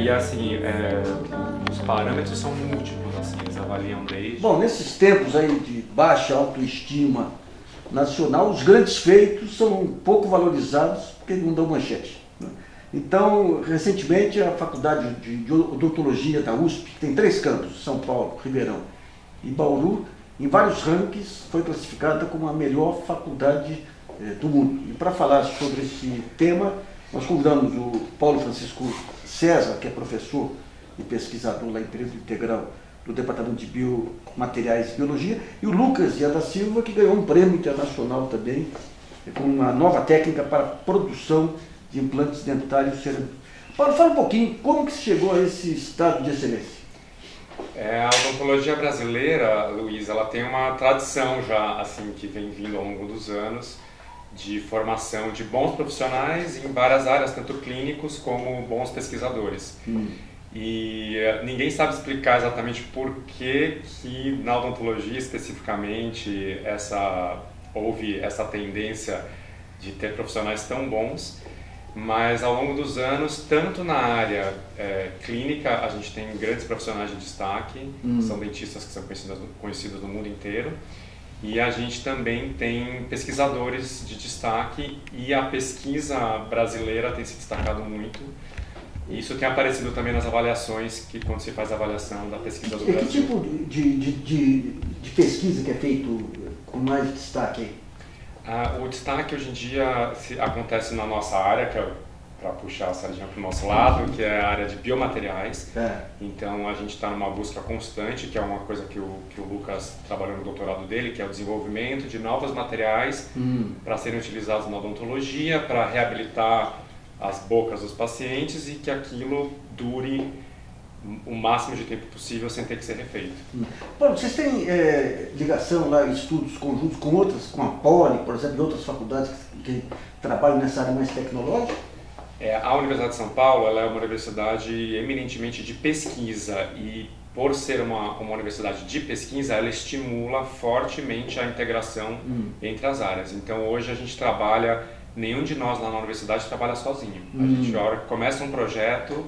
E assim, os parâmetros são múltiplos, assim, eles avaliam desde... Bom, nesses tempos aí de baixa autoestima nacional, os grandes feitos são pouco valorizados porque não dão manchete, né? Então, recentemente, a Faculdade de Odontologia da USP, que tem 3 campos, São Paulo, Ribeirão e Bauru, em vários rankings foi classificada como a melhor faculdade do mundo. E para falar sobre esse tema, nós convidamos o Paulo Francisco César, que é professor e pesquisador lá em período integral do Departamento de Biomateriais e Biologia, e o Lucas Dias da Silva, que ganhou um prêmio internacional também, com uma nova técnica para a produção de implantes dentários cerâmicos. Paulo, fala um pouquinho como que se chegou a esse estado de excelência. A odontologia brasileira, Luiz, ela tem uma tradição já, assim, que vem vindo ao longo dos anos, de formação de bons profissionais em várias áreas, tanto clínicos como bons pesquisadores. E ninguém sabe explicar exatamente por que na odontologia especificamente houve essa tendência de ter profissionais tão bons, mas ao longo dos anos, tanto na área clínica, a gente tem grandes profissionais de destaque, são dentistas que são conhecidos no mundo inteiro, e a gente também tem pesquisadores de destaque, e a pesquisa brasileira tem se destacado muito. Isso tem aparecido também nas avaliações, quando se faz a avaliação da pesquisa do Brasil. Que tipo de pesquisa que é feito com mais destaque aí? O destaque hoje em dia acontece na nossa área, que é para puxar a sardinha para o nosso lado, que é a área de biomateriais. Então a gente está numa busca constante, que é uma coisa que o Lucas trabalhou no doutorado dele, que é o desenvolvimento de novos materiais para serem utilizados na odontologia, para reabilitar as bocas dos pacientes e que aquilo dure o máximo de tempo possível sem ter que ser refeito. Paulo, vocês têm ligação lá, estudos conjuntos com a Poli, por exemplo, e outras faculdades que trabalham nessa área mais tecnológica? A Universidade de São Paulo ela é uma universidade eminentemente de pesquisa e, por ser uma universidade de pesquisa, ela estimula fortemente a integração entre as áreas. Então, hoje a gente trabalha, nenhum de nós lá na universidade trabalha sozinho. A gente, a hora que começa um projeto,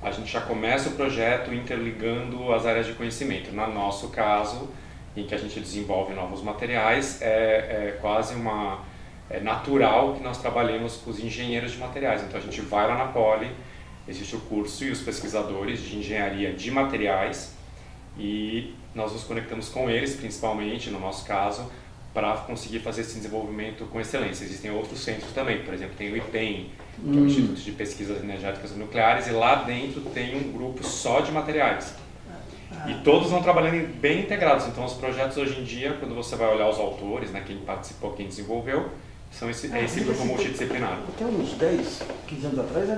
a gente já começa o projeto interligando as áreas de conhecimento. No nosso caso, em que a gente desenvolve novos materiais, é quase natural que nós trabalhemos com os engenheiros de materiais. Então a gente vai lá na Poli, existe o curso e os pesquisadores de engenharia de materiais e nós nos conectamos com eles, principalmente no nosso caso, para conseguir fazer esse desenvolvimento com excelência. Existem outros centros também, por exemplo, tem o IPEM, que é o Instituto de Pesquisas Energéticas Nucleares, e lá dentro tem um grupo só de materiais. E todos vão trabalhando bem integrados. Então os projetos hoje em dia, quando você vai olhar os autores, né, quem participou, quem desenvolveu, são esse grupo multidisciplinar. Até uns 10, 15 anos atrás,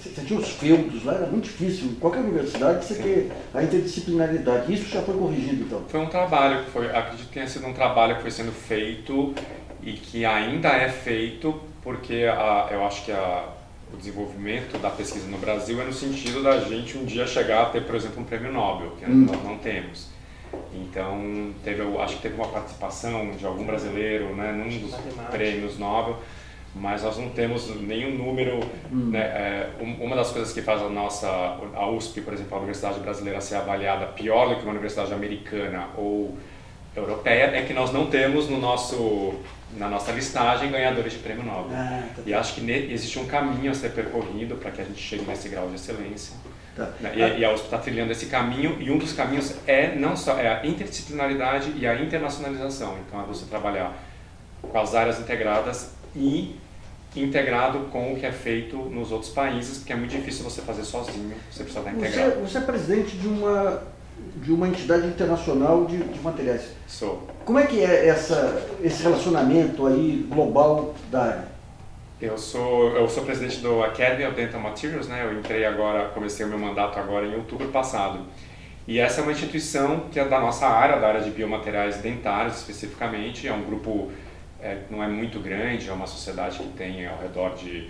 você tinha os feudos lá, era muito difícil. Em qualquer universidade você ter a interdisciplinaridade. Isso já foi corrigido, então? Foi um trabalho, acredito que tenha sido um trabalho que foi sendo feito e que ainda é feito, porque eu acho que o desenvolvimento da pesquisa no Brasil é no sentido da gente um dia chegar a ter, por exemplo, um prêmio Nobel, que nós não temos. Então, acho que teve uma participação de algum brasileiro, né, num dos prêmios Nobel, mas nós não temos nenhum número. Né, uma das coisas que faz a USP, por exemplo, a Universidade Brasileira ser avaliada pior do que uma universidade americana ou europeia, é que nós não temos na nossa listagem ganhadores de prêmio Nobel. E acho que existe um caminho a ser percorrido para que a gente chegue nesse grau de excelência. E a USP está trilhando esse caminho, e um dos caminhos não só a interdisciplinaridade e a internacionalização. Então é você trabalhar com as áreas integradas e integrado com o que é feito nos outros países, porque é muito difícil você fazer sozinho, você precisa estar integrado. Você é presidente de uma entidade internacional de materiais. Sou. Como é que é esse relacionamento aí global da área? Eu sou presidente do Academy of Dental Materials, né? Comecei o meu mandato agora em outubro passado. E essa é uma instituição que é da nossa área, da área de biomateriais dentários especificamente. É um grupo não é muito grande, é uma sociedade que tem ao redor de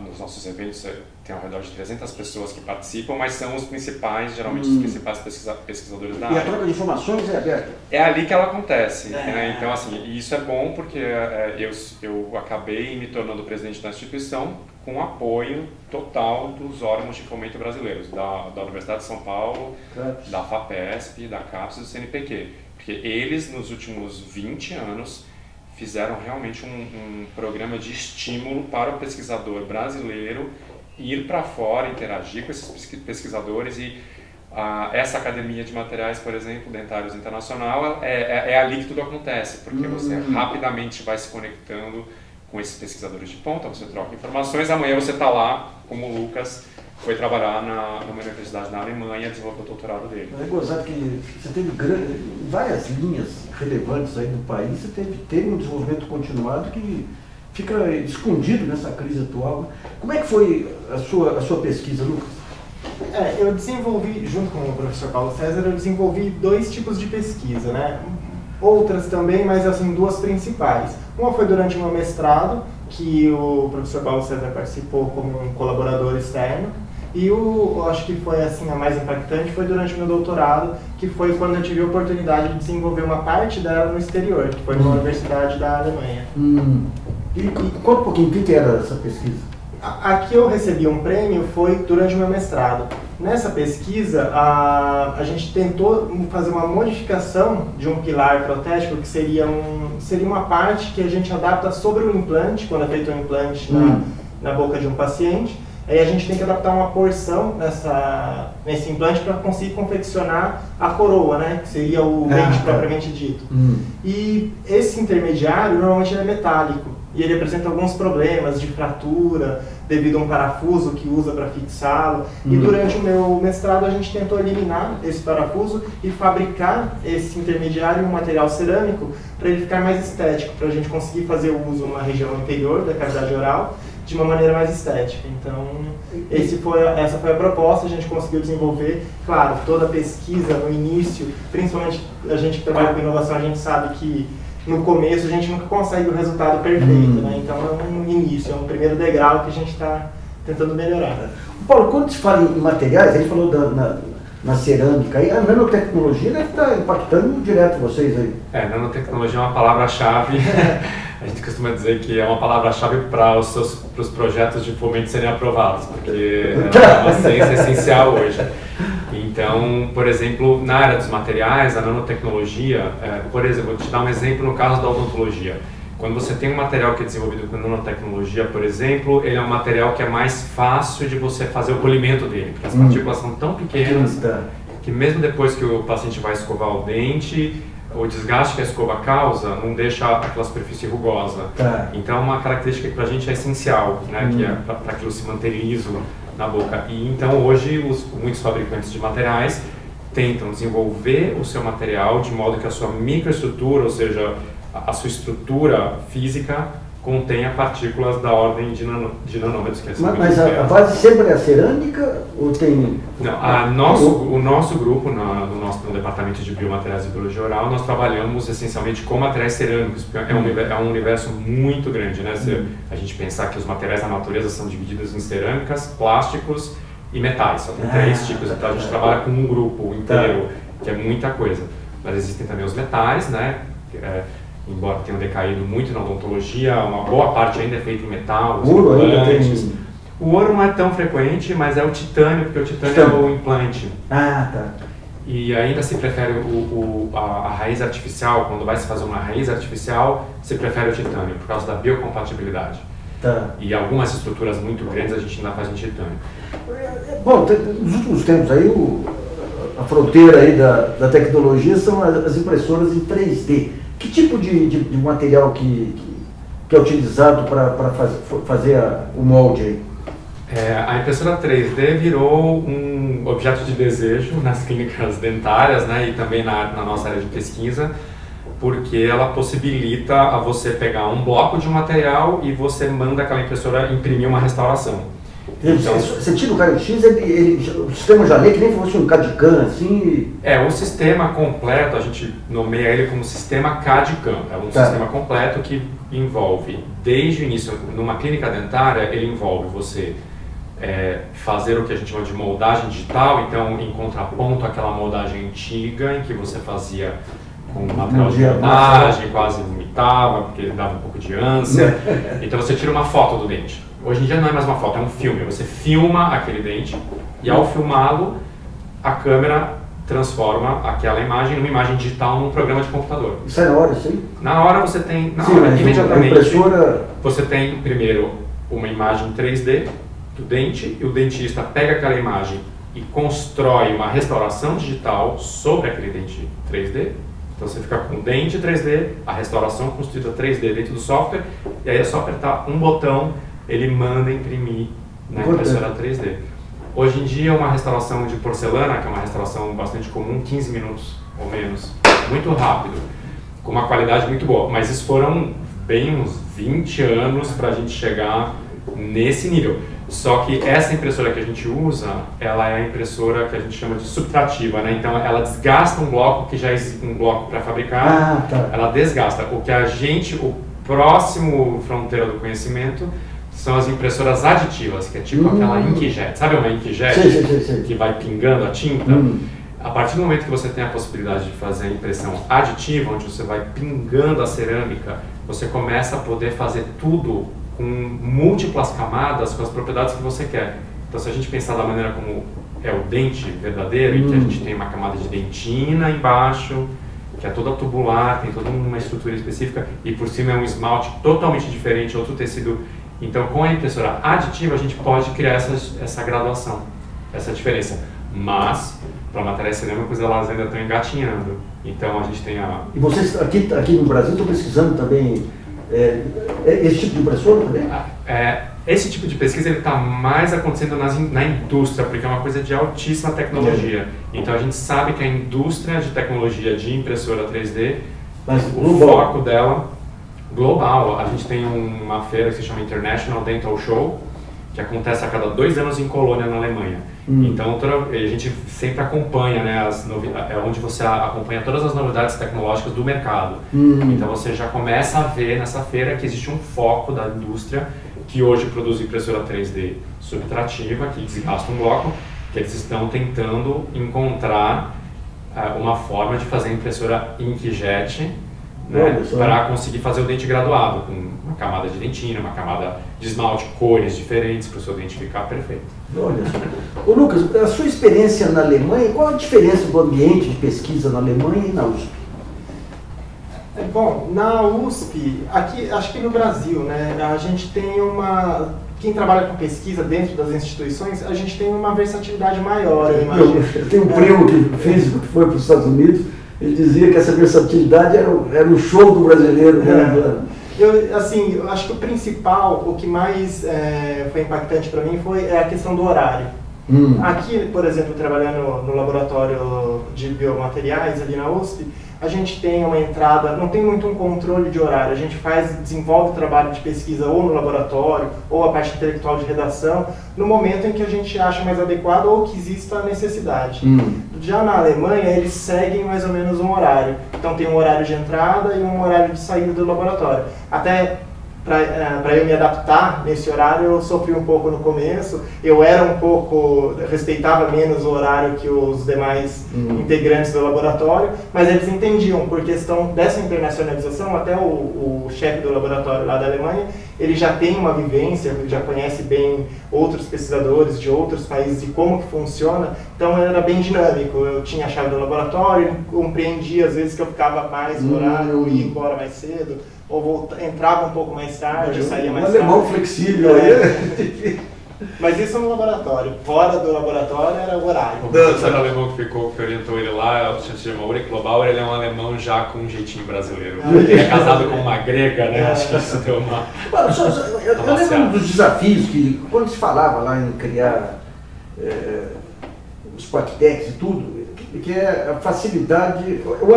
nos nossos eventos tem ao redor de 300 pessoas que participam, mas são os principais, geralmente os principais pesquisadores da área. E a troca de informações é aberta? É ali que ela acontece, né? Então, assim, isso é bom porque eu acabei me tornando presidente da instituição com apoio total dos órgãos de fomento brasileiros, da Universidade de São Paulo, da FAPESP, da CAPES e do CNPq, porque eles, nos últimos 20 anos, fizeram realmente um programa de estímulo para o pesquisador brasileiro ir para fora, interagir com esses pesquisadores e essa academia de materiais, por exemplo, dentários internacional, é ali que tudo acontece, porque você rapidamente vai se conectando com esses pesquisadores de ponta, você troca informações, amanhã você está lá, como o Lucas foi trabalhar numa universidade na Alemanha, desenvolveu o doutorado dele. É gozado que você teve várias linhas relevantes aí no país, você teve um desenvolvimento continuado que fica escondido nessa crise atual. Como é que foi a sua pesquisa, Lucas? Eu desenvolvi, junto com o professor Paulo César, eu desenvolvi 2 tipos de pesquisa, né? Outras também, mas assim, 2 principais. Uma foi durante o meu mestrado, que o professor Paulo César participou como um colaborador externo, e eu acho que foi assim, a mais impactante foi durante o meu doutorado, que foi quando eu tive a oportunidade de desenvolver uma parte dela no exterior, que foi numa universidade da Alemanha. E conta um pouquinho, o que era essa pesquisa? Aqui eu recebi um prêmio, foi durante o meu mestrado. Nessa pesquisa, a gente tentou fazer uma modificação de um pilar protético, que seria uma parte que a gente adapta sobre o implante, quando é feito um implante na boca de um paciente. Aí a gente tem que adaptar uma porção nesse implante para conseguir confeccionar a coroa, né? Que seria o dente propriamente dito. E esse intermediário normalmente é metálico e ele apresenta alguns problemas de fratura devido a um parafuso que usa para fixá-lo. E durante o meu mestrado a gente tentou eliminar esse parafuso e fabricar esse intermediário em um material cerâmico para ele ficar mais estético, para a gente conseguir fazer o uso numa região inferior da cavidade oral de uma maneira mais estética. Então, essa foi a proposta, a gente conseguiu desenvolver. Claro, toda a pesquisa no início, principalmente a gente que trabalha com inovação, a gente sabe que no começo a gente nunca consegue o resultado perfeito, né? Então é um início, é um primeiro degrau que a gente está tentando melhorar. Paulo, quando se fala em materiais, a gente falou na cerâmica, aí a nanotecnologia deve estar impactando direto vocês aí. Nanotecnologia é uma palavra-chave. A gente costuma dizer que é uma palavra-chave para os projetos de fomento serem aprovados, porque é uma ciência essencial hoje. Então, por exemplo, na área dos materiais, a nanotecnologia, por exemplo, vou te dar um exemplo no caso da odontologia. Quando você tem um material que é desenvolvido com nanotecnologia, por exemplo, ele é um material que é mais fácil de você fazer o polimento dele, porque as partículas são tão pequenas que mesmo depois que o paciente vai escovar o dente, o desgaste que a escova causa não deixa aquela superfície rugosa. Então é uma característica que para a gente é essencial, né? Que é para aquilo se manter liso na boca. E então hoje muitos fabricantes de materiais tentam desenvolver o seu material de modo que a sua microestrutura, ou seja, a sua estrutura física, contenha partículas da ordem de nanômetros. Que é mas a base sempre é a cerâmica ou tem... Não, o nosso grupo, no departamento de biomateriais e biologia oral, nós trabalhamos essencialmente com materiais cerâmicos, porque é um universo muito grande, né? Se a gente pensar que os materiais da natureza são divididos em cerâmicas, plásticos e metais, só tem 3 tipos, então a gente trabalha com um grupo inteiro, que é muita coisa. Mas existem também os metais, né? Embora tenham decaído muito na odontologia, uma boa parte ainda é feita em metal, os implantes. O ouro não é tão frequente, mas é o titânio, porque o titânio é o implante. E ainda se prefere a raiz artificial, quando vai se fazer uma raiz artificial, se prefere o titânio, por causa da biocompatibilidade. E algumas estruturas muito grandes a gente ainda faz em titânio. Bom, nos últimos tempos aí, a fronteira aí da tecnologia são as impressoras em 3D. Que tipo de material que é utilizado para fazer o molde aí? A impressora 3D virou um objeto de desejo nas clínicas dentárias, né, e também na nossa área de pesquisa, porque ela possibilita a você pegar um bloco de um material e você manda aquela impressora imprimir uma restauração. Então, você tira o raio-x, o sistema já lê que nem fosse um CAD/CAM, assim... O sistema completo, a gente nomeia ele como sistema CAD/CAM. É um sistema completo que envolve, desde o início, numa clínica dentária, ele envolve você fazer o que a gente chama de moldagem digital, então em contraponto àquela moldagem antiga em que você fazia com material de moldagem, quase vomitava, porque ele dava um pouco de ânsia. Então você tira uma foto do dente. Hoje em dia não é mais uma foto, é um filme. Você filma aquele dente e ao filmá-lo, a câmera transforma aquela imagem numa imagem digital num programa de computador. Isso é na hora, sim? Na hora você tem, imediatamente, você tem primeiro uma imagem 3D do dente e o dentista pega aquela imagem e constrói uma restauração digital sobre aquele dente 3D. Então você fica com o dente 3D, a restauração construída 3D dentro do software, e aí é só apertar um botão, ele manda imprimir na impressora 3D. Hoje em dia uma restauração de porcelana, que é uma restauração bastante comum, 15 minutos ou menos, muito rápido, com uma qualidade muito boa, mas isso foram bem uns 20 anos para a gente chegar nesse nível. Só que essa impressora que a gente usa, ela é a impressora que a gente chama de subtrativa, né? Então ela desgasta um bloco que já existe, um bloco pré-fabricado, ela desgasta. O que a gente, o próximo fronteira do conhecimento, são as impressoras aditivas, que é tipo aquela inkjet. Sabe uma inkjet que vai pingando a tinta? A partir do momento que você tem a possibilidade de fazer a impressão aditiva, onde você vai pingando a cerâmica, você começa a poder fazer tudo com múltiplas camadas, com as propriedades que você quer. Então, se a gente pensar da maneira como é o dente verdadeiro, em que a gente tem uma camada de dentina embaixo, que é toda tubular, tem toda uma estrutura específica, e por cima é um esmalte totalmente diferente, outro tecido. Então, com a impressora aditiva, a gente pode criar essa graduação, essa diferença. Mas, para materiais cerâmicos, elas ainda estão engatinhando. Então, a gente tem a... E vocês aqui no Brasil estão pesquisando também esse tipo de impressora também? Esse tipo de pesquisa está mais acontecendo na indústria, porque é uma coisa de altíssima tecnologia. Então a gente sabe que a indústria de tecnologia de impressora 3D, o foco dela global. A gente tem uma feira que se chama International Dental Show, que acontece a cada 2 anos em Colônia, na Alemanha. Então a gente sempre acompanha, né, é onde você acompanha todas as novidades tecnológicas do mercado. Então você já começa a ver nessa feira que existe um foco da indústria que hoje produz impressora 3D subtrativa, que desgasta um bloco, que eles estão tentando encontrar uma forma de fazer a impressora inkjet, né, para conseguir fazer o dente graduado, com uma camada de dentina, uma camada de esmalte, cores diferentes, para o seu dente ficar perfeito. Olha só. Ô Lucas, a sua experiência na Alemanha, qual a diferença do ambiente de pesquisa na Alemanha e na USP? Bom, na USP, aqui, acho que no Brasil, né, a gente tem quem trabalha com pesquisa dentro das instituições, a gente tem uma versatilidade maior, eu imagino. Eu tenho um primo que foi para os Estados Unidos. Ele dizia que essa versatilidade era o show do brasileiro. Eu acho que o principal, o que mais foi impactante para mim é a questão do horário. Aqui, por exemplo, trabalhando no laboratório de biomateriais ali na USP, a gente tem uma entrada, não tem muito um controle de horário, a gente desenvolve o trabalho de pesquisa ou no laboratório, ou a parte intelectual de redação, no momento em que a gente acha mais adequado ou que exista a necessidade. Já na Alemanha, eles seguem mais ou menos um horário. Então tem um horário de entrada e um horário de saída do laboratório. Até para eu me adaptar nesse horário, eu sofri um pouco no começo. Eu respeitava menos o horário que os demais integrantes do laboratório, mas eles entendiam, por questão dessa internacionalização, até o chefe do laboratório lá da Alemanha, ele já tem uma vivência, ele já conhece bem outros pesquisadores de outros países e como que funciona, então era bem dinâmico. Eu tinha a chave do laboratório, compreendia às vezes que eu ficava mais no horário, eu ia embora mais cedo, ou entrava um pouco mais tarde, saía mais tarde. Um alemão flexível aí. Mas isso no laboratório. Fora do laboratório era o horário. O professor alemão que orientou ele lá, se chama Ulrich Globauer, ele é um alemão já com um jeitinho brasileiro. Ele é casado com uma grega, né? Acho que isso deu uma... Eu lembro um dos desafios que, quando se falava lá em criar os Quactex e tudo, que é a facilidade, o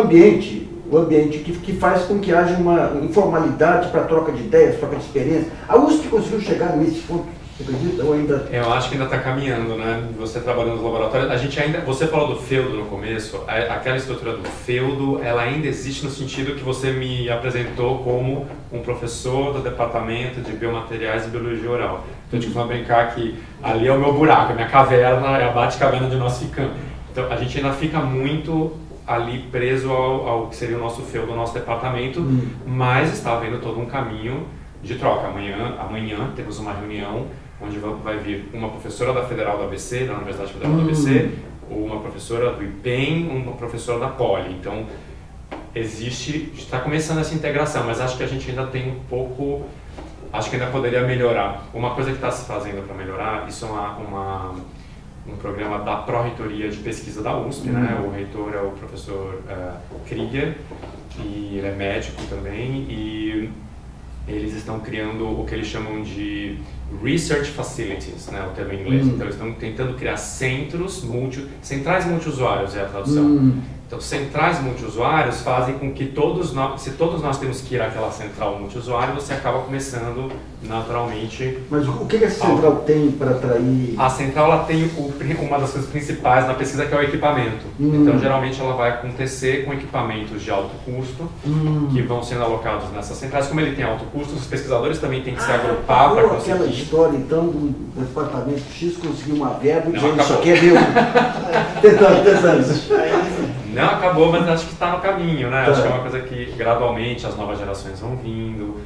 o ambiente que faz com que haja uma informalidade para troca de ideias, troca de experiência. A USP conseguiu chegar nesse ponto, você acredita? Ou ainda... Eu acho que ainda está caminhando, né? Você trabalhando nos laboratórios, a gente ainda, você falou do feudo no começo, aquela estrutura do feudo, ela ainda existe no sentido que você me apresentou como um professor do departamento de biomateriais e biologia oral. Então a gente costuma brincar que ali é o meu buraco, a minha caverna é a bate-caverna onde nós ficamos. Então a gente ainda fica muito ali preso ao que seria o nosso feudo, o nosso departamento, mas está havendo todo um caminho de troca. Amanhã temos uma reunião onde vai vir uma professora da Federal do ABC, da Universidade Federal do ABC, uma professora do IPEM, uma professora da Poli. Então está começando essa integração, mas acho que a gente ainda tem um pouco, acho que ainda poderia melhorar. Uma coisa que está se fazendo para melhorar, isso é um programa da Pró-Reitoria de Pesquisa da USP, né? O reitor é o professor Krieger, e ele é médico também, e eles estão criando o que eles chamam de Research Facilities, né? O termo em inglês. Então eles estão tentando criar centrais multiusuários, é a tradução. Então, centrais multiusuários fazem com que se todos nós temos que ir àquela central multiusuário, você acaba começando naturalmente... Mas o que essa central tem para atrair? A central ela tem uma das coisas principais na pesquisa, que é o equipamento. Então, geralmente ela vai acontecer com equipamentos de alto custo, que vão sendo alocados nessas centrais. Como ele tem alto custo, os pesquisadores também têm que se agrupar para conseguir... Aquela história, então, do departamento X conseguiu uma verba e dizer, isso aqui é meu. Tentando. Não acabou, mas acho que está no caminho, né? Acho que é uma coisa que gradualmente as novas gerações vão vindo,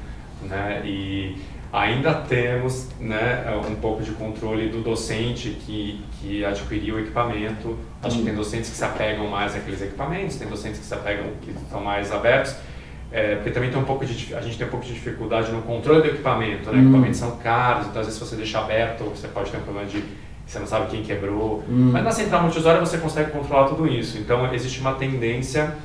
né? E ainda temos, né, um pouco de controle do docente que adquiriu o equipamento. Acho que tem docentes que se apegam mais àqueles equipamentos, tem docentes que se apegam, que estão mais abertos. Porque também tem a gente tem um pouco de dificuldade no controle do equipamento, né? Equipamentos são caros, então às vezes se você deixar aberto, você pode ter um problema de você não sabe quem quebrou. Mas na central multiusuário você consegue controlar tudo isso. Então existe uma tendência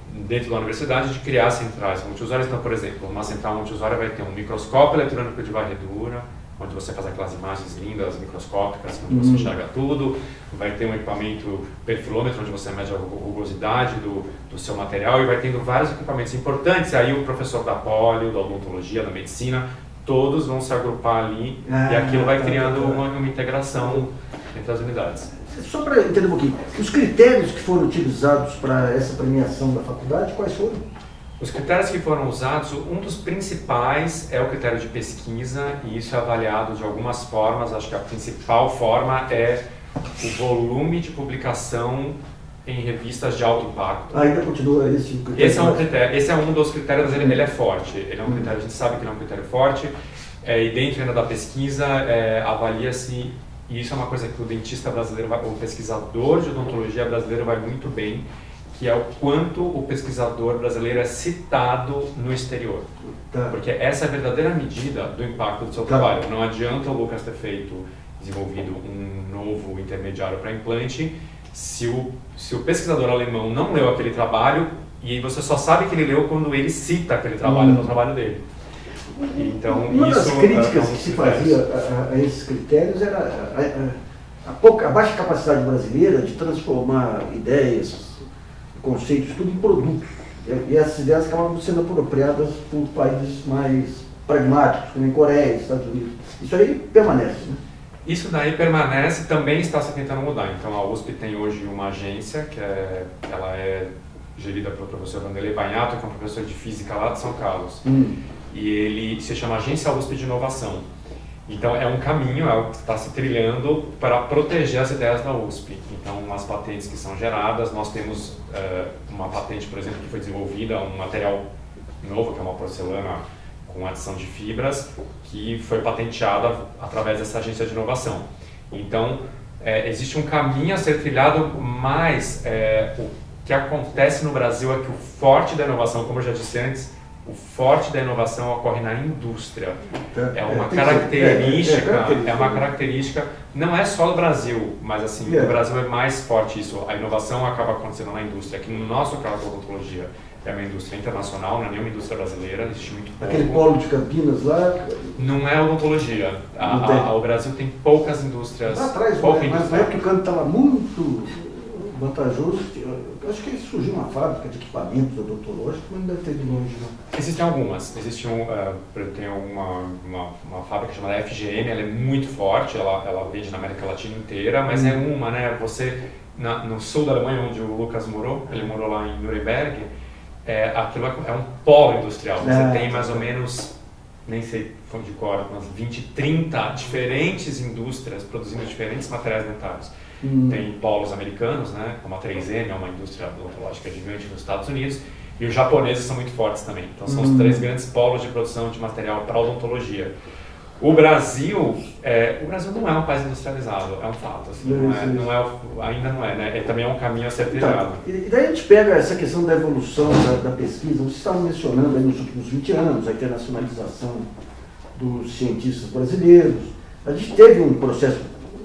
dentro da universidade de criar centrais multiusuárias. Então, por exemplo, uma central multiusuária vai ter um microscópio eletrônico de varredura, onde você faz aquelas imagens lindas, microscópicas, onde você enxerga tudo. Vai ter um equipamento perfilômetro, onde você mede a rugosidade do seu material, e vai tendo vários equipamentos importantes. Aí o professor da Poli, da odontologia, da medicina, todos vão se agrupar ali, e aquilo vai criando uma integração entre as unidades. Só para entender um pouquinho, os critérios que foram utilizados para essa premiação da faculdade, quais foram? Os critérios que foram usados, um dos principais é o critério de pesquisa, e isso é avaliado de algumas formas. Acho que a principal forma é o volume de publicação em revistas de alto impacto. Ainda continua esse critério? Esse é um dos critérios, mas ele é forte. Ele é um critério, a gente sabe que ele é um critério forte, e dentro ainda da pesquisa avalia-se, e isso é uma coisa que o dentista brasileiro, o pesquisador de odontologia brasileiro vai muito bem, que é o quanto o pesquisador brasileiro é citado no exterior. Porque essa é a verdadeira medida do impacto do seu trabalho. Não adianta o Lucas ter desenvolvido um novo intermediário para implante, se o pesquisador alemão não leu aquele trabalho, e você só sabe que ele leu quando ele cita aquele trabalho no trabalho dele. Então, uma das críticas que se fazia a esses critérios era a baixa capacidade brasileira de transformar ideias, conceitos, tudo em produtos. E essas ideias acabavam sendo apropriadas por países mais pragmáticos, como em Coreia, Estados Unidos. Isso aí permanece, né? Isso daí permanece, também está se tentando mudar. Então a USP tem hoje uma agência, ela é gerida pelo professor Vanderlei Banhato, que é um professor de física lá de São Carlos. E ele se chama Agência USP de Inovação. Então é um caminho, é o que está se trilhando para proteger as ideias da USP. Então as patentes que são geradas, nós temos uma patente, por exemplo, que foi desenvolvida, um material novo, que é uma porcelana com adição de fibras, que foi patenteada através dessa agência de inovação. Então, existe um caminho a ser trilhado, mas o que acontece no Brasil é que o forte da inovação, como eu já disse antes, o forte da inovação ocorre na indústria. É uma característica, não é só do Brasil, mas assim, no Brasil é mais forte isso. A inovação acaba acontecendo na indústria. Aqui no nosso caso, a odontologia é uma indústria internacional, não é nenhuma indústria brasileira, existe muito pouco. Aquele polo de Campinas lá... Não é odontologia. O Brasil tem poucas indústrias. Lá atrás, mas na época o canto estava muito vantajoso. Eu acho que surgiu uma fábrica de equipamentos odontológicos, mas não deve ter de longe, não. Existem algumas. Existe tem uma fábrica chamada FGM, ela é muito forte, ela vende na América Latina inteira, mas é uma, né? Você, no sul da Alemanha, onde o Lucas morou, ele morou lá em Nuremberg, aquilo é um polo industrial. Você tem mais ou menos, nem sei de cor, umas 20, 30 diferentes indústrias produzindo diferentes materiais dentários. Tem polos americanos, né, como a 3M, é uma indústria odontológica gigante nos Estados Unidos, e os japoneses são muito fortes também. Então são os 3 grandes polos de produção de material para odontologia. O Brasil não é um país industrializado, é um fato. Assim, ainda não é, né? Também é um caminho a ser trilhado. E daí a gente pega essa questão da evolução da pesquisa. Vocês estavam mencionando aí nos últimos 20 anos a internacionalização dos cientistas brasileiros. A gente teve um processo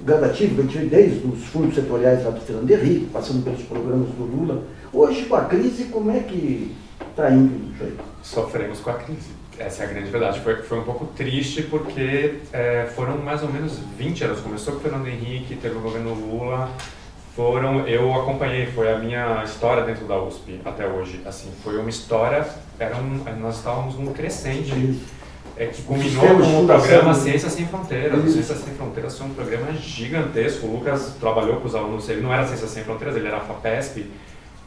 gradativo, que a gente veio desde os fundos setoriais lá do Fernando Henrique, passando pelos programas do Lula. Hoje, com a crise, como é que está indo isso aí? Sofremos com a crise. Essa é a grande verdade. Foi um pouco triste porque foram mais ou menos 20 anos. Começou com o Fernando Henrique, teve o governo Lula. Eu acompanhei, foi a minha história dentro da USP até hoje. Assim, foi uma história, nós estávamos num crescente. Que culminou com o programa Ciências Sem Fronteiras. O Ciências Sem Fronteiras foi um programa gigantesco. O Lucas trabalhou com os alunos, ele não era Ciências Sem Fronteiras, ele era a FAPESP,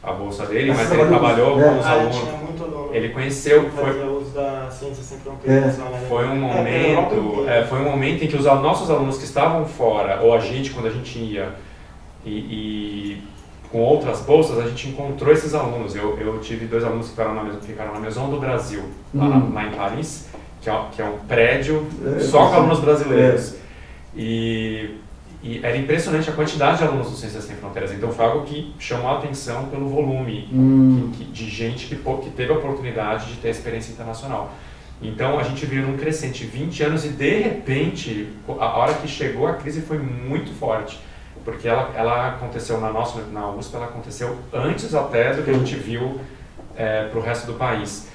a bolsa dele, mas ele trabalhou com os alunos. Tinha muito aluno. Ele conheceu. Fazia uso da Ciências Sem Fronteiras. Foi um momento em que os nossos alunos que estavam fora, ou a gente, quando a gente ia, e com outras bolsas, a gente encontrou esses alunos. Eu tive 2 alunos que ficaram na Maison do Brasil, lá em Paris, que é um prédio só com alunos brasileiros. E era impressionante a quantidade de alunos do Ciências Sem Fronteiras. Então foi algo que chamou a atenção pelo volume de gente que teve a oportunidade de ter experiência internacional. Então a gente viu num crescente 20 anos e de repente, a hora que chegou a crise foi muito forte. Porque ela aconteceu na USP, ela aconteceu antes até do que a gente viu para o resto do país.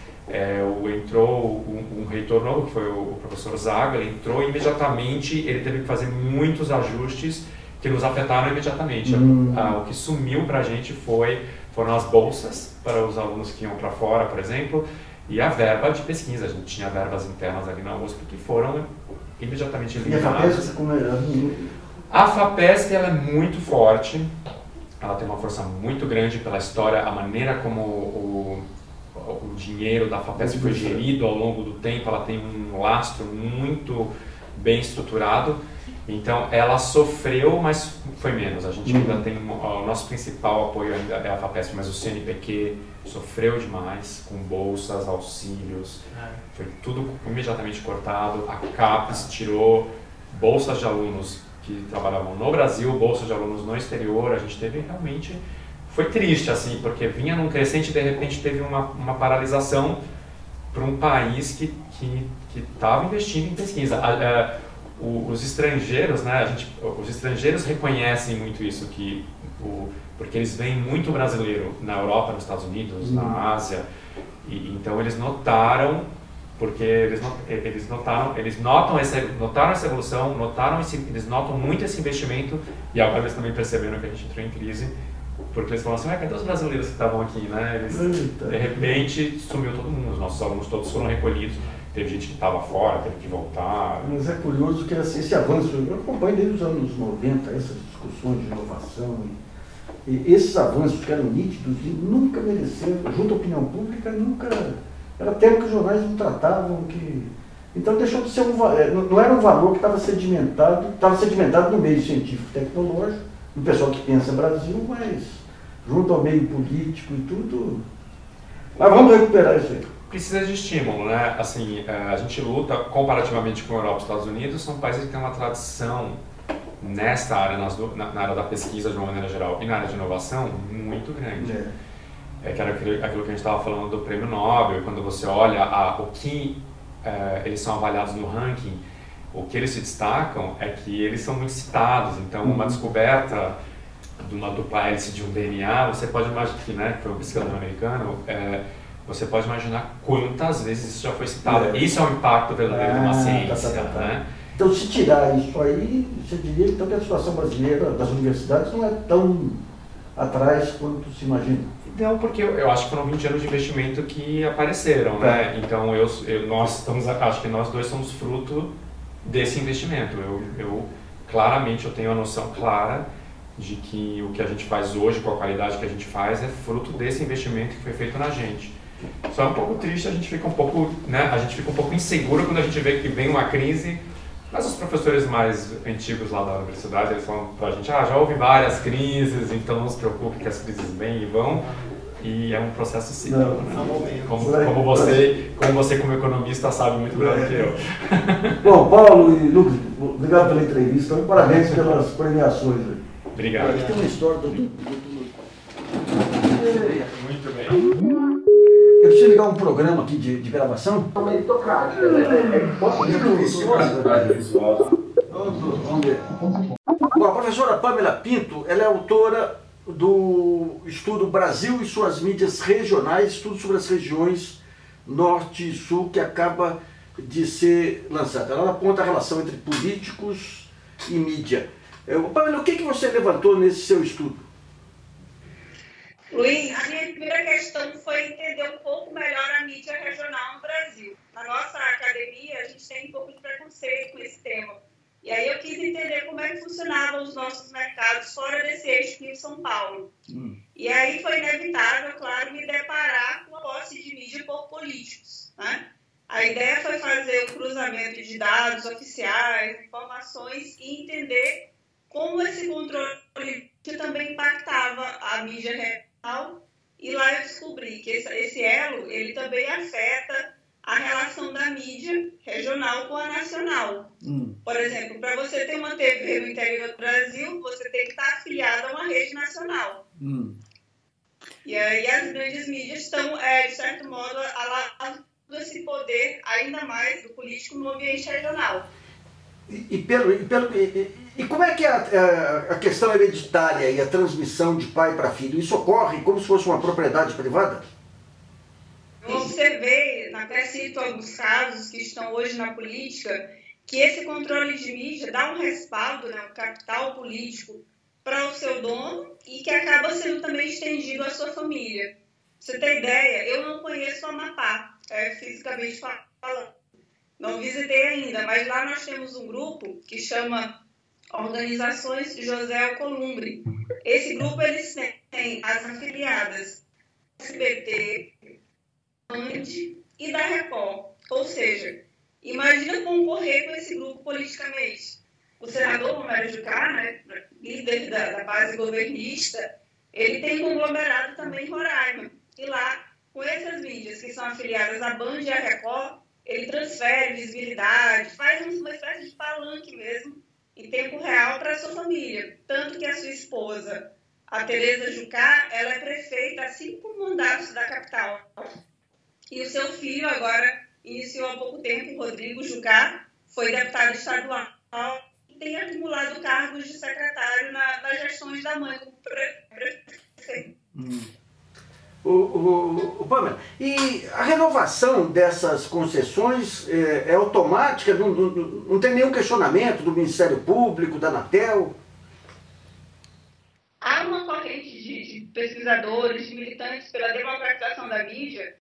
Entrou um reitor novo, que foi o professor Zaga, ele entrou imediatamente, ele teve que fazer muitos ajustes que nos afetaram imediatamente. O que sumiu para a gente foram as bolsas para os alunos que iam para fora, por exemplo, e a verba de pesquisa. A gente tinha verbas internas ali na USP que foram imediatamente eliminadas. A FAPESP ela é muito forte, ela tem uma força muito grande pela história, a maneira como o dinheiro da FAPESP foi gerido ao longo do tempo, ela tem um lastro muito bem estruturado, então ela sofreu, mas foi menos. A gente ainda tem, o nosso principal apoio ainda é a FAPESP, mas o CNPq sofreu demais com bolsas, auxílios, foi tudo imediatamente cortado. A CAPES tirou bolsas de alunos que trabalhavam no Brasil, bolsas de alunos no exterior. A gente teve realmente... Foi triste, assim, porque vinha num crescente e de repente teve uma paralisação para um país que estava investindo em pesquisa. Os estrangeiros, né, os estrangeiros reconhecem muito isso, porque eles veem muito brasileiro na Europa, nos Estados Unidos, na Ásia, então eles notaram, porque eles notaram essa evolução, eles notam muito esse investimento, e agora eles também perceberam que a gente entrou em crise. Porque eles falaram assim, cadê os brasileiros que estavam aqui, né? De repente sumiu todo mundo, os nossos alunos todos foram recolhidos, teve gente que estava fora, teve que voltar. Mas é curioso que esse avanço, eu acompanho desde os anos 90, essas discussões de inovação, e esses avanços que eram nítidos e nunca mereceram, junto à opinião pública, era tema que os jornais não tratavam, então deixou de ser não era um valor que estava sedimentado no meio científico e tecnológico, do pessoal que pensa Brasil, mas junto ao meio político e tudo. Mas vamos recuperar isso aí. Precisa de estímulo, né? Assim, a gente luta comparativamente com a Europa e os Estados Unidos, são países que têm uma tradição nesta área, na área da pesquisa de uma maneira geral e na área de inovação muito grande. Que era aquilo que a gente estava falando do prêmio Nobel, quando você olha o que eles são avaliados no ranking, o que eles se destacam é que eles são muito citados. Então, uma descoberta de uma dupla hélice de um DNA, você pode imaginar, né, que foi um pesquisador americano, você pode imaginar quantas vezes isso já foi citado. Isso é um impacto verdadeiro de uma ciência. Né? Então, se tirar isso aí, você diria então que a situação brasileira das universidades não é tão atrás quanto se imagina? Não, porque eu acho que foram 20 anos de investimento que apareceram, né? Então acho que nós dois somos fruto desse investimento. Claramente eu tenho a noção clara de que o que a gente faz hoje, com a qualidade que a gente faz, é fruto desse investimento que foi feito na gente. Só é um pouco triste, a gente fica um pouco, né? A gente fica um pouco inseguro quando a gente vê que vem uma crise. Mas os professores mais antigos lá da universidade, eles falam pra gente, já houve várias crises, então não se preocupe que as crises vêm e vão. E é um processo cíclico, né? Como você como economista sabe muito melhor do que eu. Bom, Paulo e Lucas, obrigado pela entrevista e parabéns pelas premiações. Obrigado. Aqui tem uma história do... Muito bem. Eu preciso ligar um programa aqui de gravação. Vamos ver. Bom, a professora Pamela Pinto, ela é autora do estudo Brasil e suas mídias regionais, estudo sobre as regiões Norte e Sul, que acaba de ser lançado. Ela aponta a relação entre políticos e mídia. Pamela, o que você levantou nesse seu estudo? Luiz, a minha primeira questão foi entender um pouco melhor a mídia regional no Brasil. Na nossa academia, a gente tem um pouco de preconceito com esse tema. E aí eu quis entender como é que funcionavam os nossos mercados fora desse eixo Rio-São Paulo. E aí foi inevitável, claro, me deparar com a posse de mídia por políticos, né? A ideia foi fazer o cruzamento de dados oficiais, informações e entender como esse controle também impactava a mídia regional. E lá eu descobri que esse elo, ele também afeta a relação da mídia regional com a nacional. Por exemplo, para você ter uma TV no interior do Brasil, você tem que estar afiliado a uma rede nacional. E aí as grandes mídias estão, de certo modo, alargando esse poder ainda mais do político no ambiente regional. E como é que é a questão hereditária e a transmissão de pai para filho? Isso ocorre como se fosse uma propriedade privada? Eu observei, até cito alguns casos que estão hoje na política, que esse controle de mídia dá um respaldo, né, um capital político para o seu dono e que acaba sendo também estendido à sua família. Pra você ter ideia, eu não conheço o Amapá, fisicamente falando. Não visitei ainda, mas lá nós temos um grupo que chama Organizações José Alcolumbre. Esse grupo, eles têm as afiliadas do SBT, e da Record. Ou seja, imagina concorrer com esse grupo politicamente. O senador Romero Jucá, né, líder da base governista, ele tem conglomerado também em Roraima. E lá, com essas mídias que são afiliadas à Band e à Record, ele transfere visibilidade, faz uma espécie de palanque mesmo, em tempo real para a sua família. Tanto que a sua esposa, a Tereza Jucá, ela é prefeita há 5 mandatos da capital. E o seu filho agora iniciou há pouco tempo, o Rodrigo Jucá, foi deputado estadual e tem acumulado cargos de secretário nas gestões da mãe como prefeito. Pamela, e a renovação dessas concessões é automática? Não tem nenhum questionamento do Ministério Público, da Anatel? Há uma corrente de pesquisadores, de militantes pela democratização da mídia,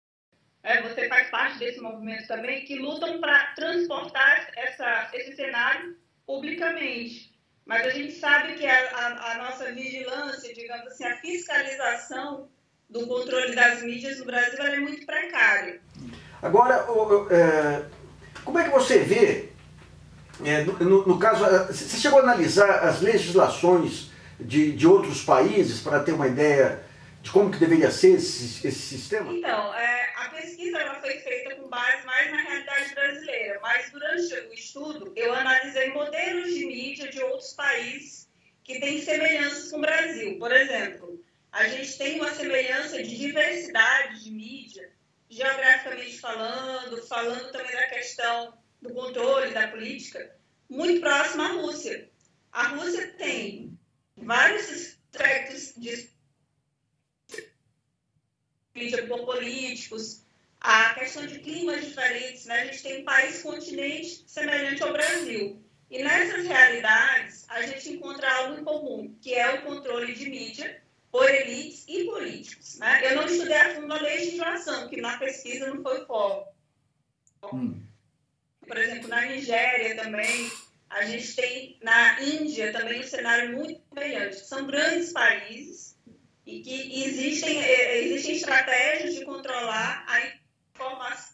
você faz parte desse movimento também, que lutam para transportar esse cenário publicamente. Mas a gente sabe que a nossa vigilância, digamos assim, a fiscalização do controle das mídias no Brasil é muito precária. Agora, como é que você vê, no caso, você chegou a analisar as legislações de outros países para ter uma ideia de como que deveria ser esse sistema? Então, a pesquisa ela foi feita com base mais na realidade brasileira, mas durante o estudo eu analisei modelos de mídia de outros países que têm semelhanças com o Brasil. Por exemplo, a gente tem uma semelhança de diversidade de mídia, geograficamente falando também da questão do controle da política, muito próxima à Rússia. A Rússia tem vários aspectos de mídia por políticos, a questão de climas diferentes, né? A gente tem um país-continente semelhante ao Brasil. E nessas realidades, a gente encontra algo em comum, que é o controle de mídia, por elites e políticos. Né? Eu não estudei a fundo a legislação, que na pesquisa não foi foco. Por exemplo, na Nigéria também, a gente tem na Índia também um cenário muito semelhante. São grandes países e que existem estratégias de controlar a informação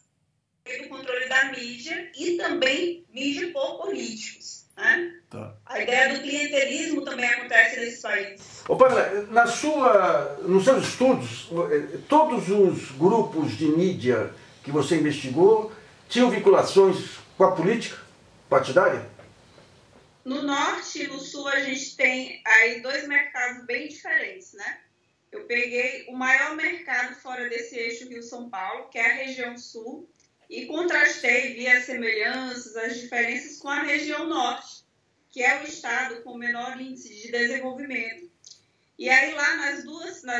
do controle da mídia e também mídia por políticos. Né? Tá. A ideia do clientelismo também acontece nesses países. Ô, Pamela, nos seus estudos, todos os grupos de mídia que você investigou tinham vinculações com a política partidária? No norte e no sul a gente tem aí dois mercados bem diferentes, né? Eu peguei o maior mercado fora desse eixo Rio-São Paulo, que é a região sul, e contrastei, vi as semelhanças, as diferenças com a região norte, que é o estado com menor índice de desenvolvimento. E aí lá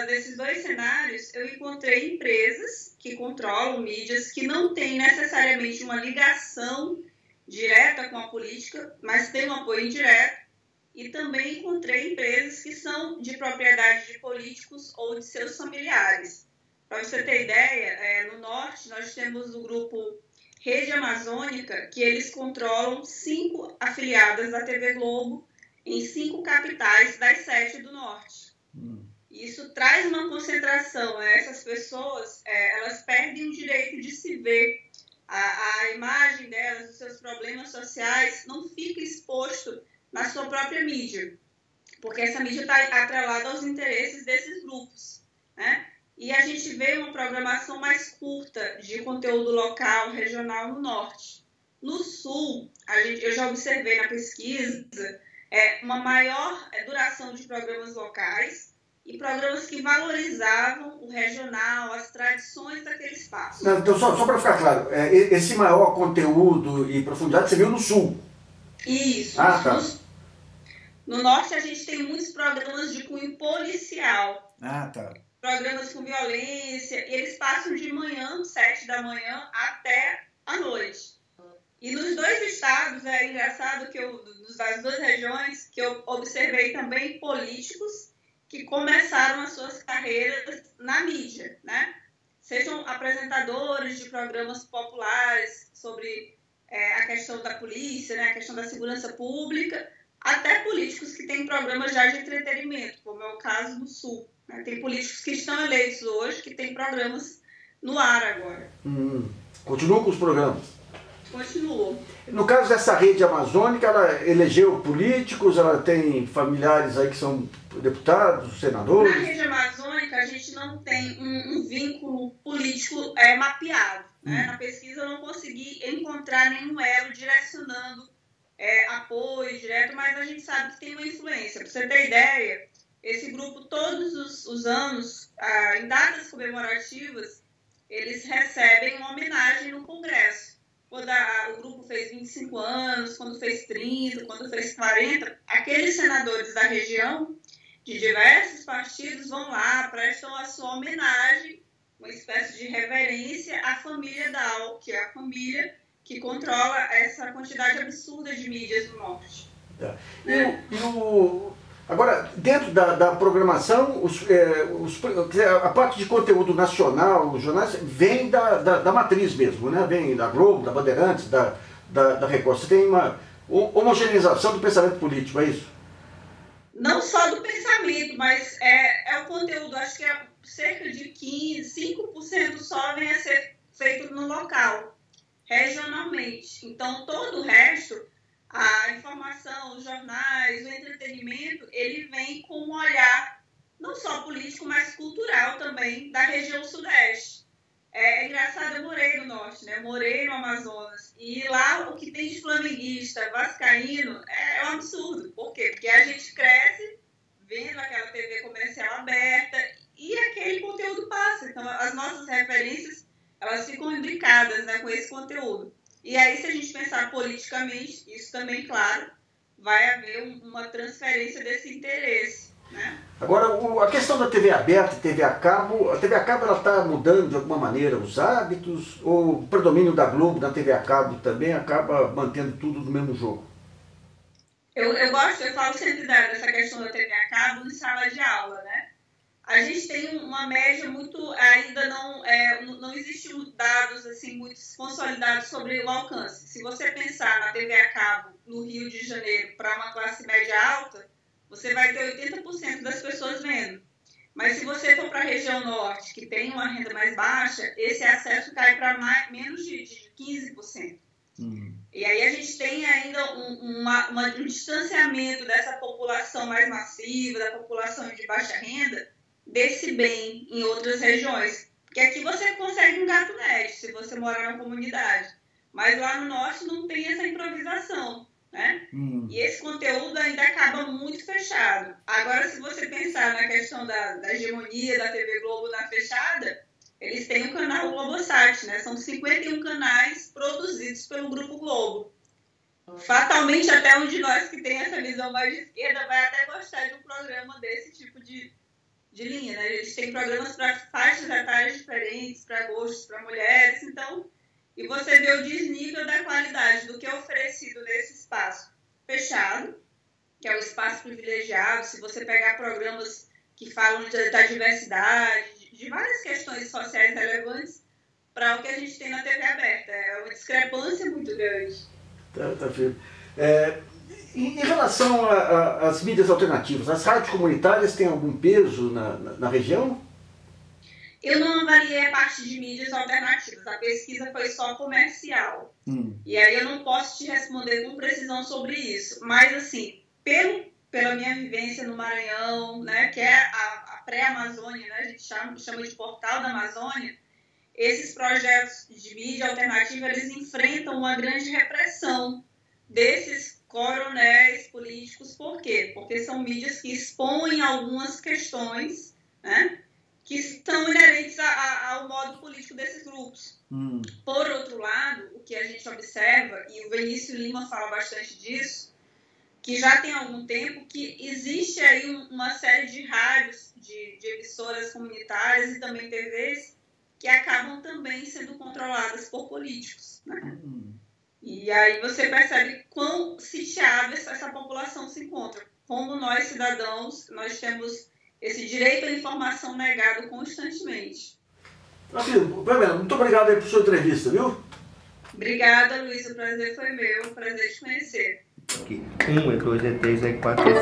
nesses dois cenários eu encontrei empresas que controlam mídias que não têm necessariamente uma ligação direta com a política, mas têm um apoio indireto. E também encontrei empresas que são de propriedade de políticos ou de seus familiares. Para você ter ideia, no norte nós temos o grupo Rede Amazônica, que eles controlam 5 afiliadas da TV Globo em 5 capitais das 7 do norte. Isso traz uma concentração. Essas pessoas, elas perdem o direito de se ver. A imagem delas, os seus problemas sociais, não fica exposto na sua própria mídia, porque essa mídia está atrelada aos interesses desses grupos, né? E a gente vê uma programação mais curta de conteúdo local, regional no norte. No sul, eu já observei na pesquisa uma maior duração de programas locais e programas que valorizavam o regional, as tradições daquele espaço. Não, então, só para ficar claro, esse maior conteúdo e profundidade você viu no sul? Isso. Tá. No norte, a gente tem muitos programas de cunho policial. Tá. Programas com violência. Eles passam de manhã, 7 da manhã, até a noite. E nos dois estados, é engraçado que das duas regiões, que eu observei também políticos que começaram as suas carreiras na mídia, né? Sejam apresentadores de programas populares sobre a questão da polícia, né? A questão da segurança pública, até políticos que têm programas já de entretenimento, como é o caso do Sul. Né? Tem políticos que estão eleitos hoje, que têm programas no ar agora. Continuam com os programas? Continuou. No caso dessa rede amazônica, ela elegeu políticos, ela tem familiares aí que são deputados, senadores? Na rede amazônica, a gente não tem um vínculo político mapeado. Né? Na pesquisa, eu não consegui encontrar nenhum elo direcionando apoio direto, mas a gente sabe que tem uma influência. Para você ter ideia, esse grupo, todos os anos, em datas comemorativas, eles recebem uma homenagem no Congresso. Quando o grupo fez 25 anos, quando fez 30, quando fez 40, aqueles senadores da região, de diversos partidos, vão lá, prestam a sua homenagem, uma espécie de reverência à família Dal, que é a família que controla essa quantidade absurda de mídias do norte. Tá. Agora, dentro da programação, a parte de conteúdo nacional, os jornais, vem da matriz mesmo, né? Vem da Globo, da Bandeirantes, da Record. Você tem uma homogeneização do pensamento político, é isso? Não só do pensamento, mas é o conteúdo. Acho que cerca de 5% só vem a ser feito no local, regionalmente. Então, todo o resto, a informação, os jornais, o entretenimento, ele vem com um olhar não só político, mas cultural também, da região sudeste. É engraçado, eu morei no norte, né? Eu morei no Amazonas, e lá o que tem de flamenguista, vascaíno, é um absurdo. Por quê? Porque a gente cresce vendo aquela TV comercial aberta e aquele conteúdo passa. Então, as nossas referências, elas ficam imbricadas, né, com esse conteúdo. E aí, se a gente pensar politicamente, isso também, claro, vai haver uma transferência desse interesse, né? Agora, a questão da TV aberta e TV a cabo ela está mudando de alguma maneira os hábitos, ou o predomínio da Globo na TV a cabo também acaba mantendo tudo no mesmo jogo? Eu falo sempre dessa questão da TV a cabo em sala de aula, né? a gente tem uma média muito, ainda não existem dados assim, muito consolidados sobre o alcance. Se você pensar na TV a cabo no Rio de Janeiro para uma classe média alta, você vai ter 80% das pessoas vendo. Mas se você for para a região norte, que tem uma renda mais baixa, esse acesso cai para menos de 15%. E aí a gente tem ainda um distanciamento dessa população mais massiva, da população de baixa renda, desse bem em outras regiões. Porque aqui você consegue um gato net, se você morar na comunidade. Mas lá no norte não tem essa improvisação, né? E esse conteúdo ainda acaba muito fechado. Agora, se você pensar na questão da hegemonia da TV Globo na fechada, eles têm o canal Globosat, né? São 51 canais produzidos pelo Grupo Globo. Fatalmente, até um de nós que tem essa visão mais de esquerda vai até gostar de um programa desse tipo de linha, né? A gente tem programas para faixas etárias diferentes, para gostos, para mulheres, então... E você vê o desnível da qualidade do que é oferecido nesse espaço fechado, que é o espaço privilegiado. Se você pegar programas que falam da diversidade, de várias questões sociais relevantes, para o que a gente tem na TV aberta. É uma discrepância muito grande. Tá firme. Em relação às mídias alternativas, as rádios comunitárias têm algum peso na região? Eu não avaliei a parte de mídias alternativas, a pesquisa foi só comercial. E aí eu não posso te responder com precisão sobre isso. Mas, assim, pela minha vivência no Maranhão, né, que é a pré-Amazônia, né, a gente chama de Portal da Amazônia, esses projetos de mídia alternativa, eles enfrentam uma grande repressão desses coronéis políticos. Por quê? Porque são mídias que expõem algumas questões, né, que estão inerentes ao modo político desses grupos. Por outro lado, o que a gente observa, e o Vinícius Lima fala bastante disso, que já tem algum tempo, que existe aí uma série de rádios, de emissoras comunitárias e também TVs, que acabam também sendo controladas por políticos, né? E aí você percebe quão sitiada essa população se encontra. Como nós, cidadãos, nós temos esse direito à informação negado constantemente. Pamela, muito obrigado aí por sua entrevista, viu? Obrigada, Luiz. O prazer foi meu. O prazer te conhecer. Aqui. 1, 2, 3, 4, 5.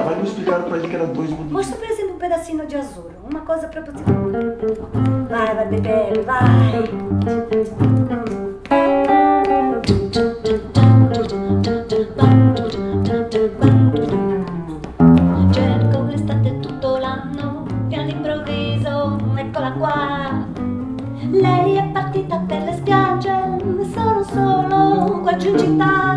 Vai me explicar pra ele que era 2 minutos. Mostra, por exemplo, um pedacinho de azul. Uma coisa pra você. Vai, bebê, vai. Cerco l'estate tutto l'anno e all'improvviso eccola qua. Lei è partita per le spiagge, sono solo qua giù in città.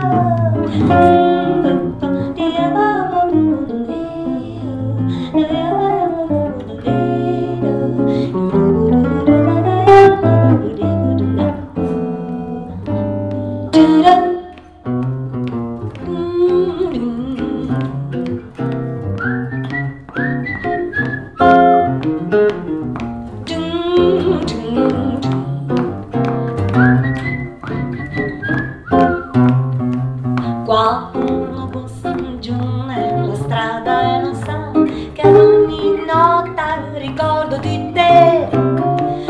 Qualcuno bussa giù nella strada e non sa che ogni notte ricordo di te,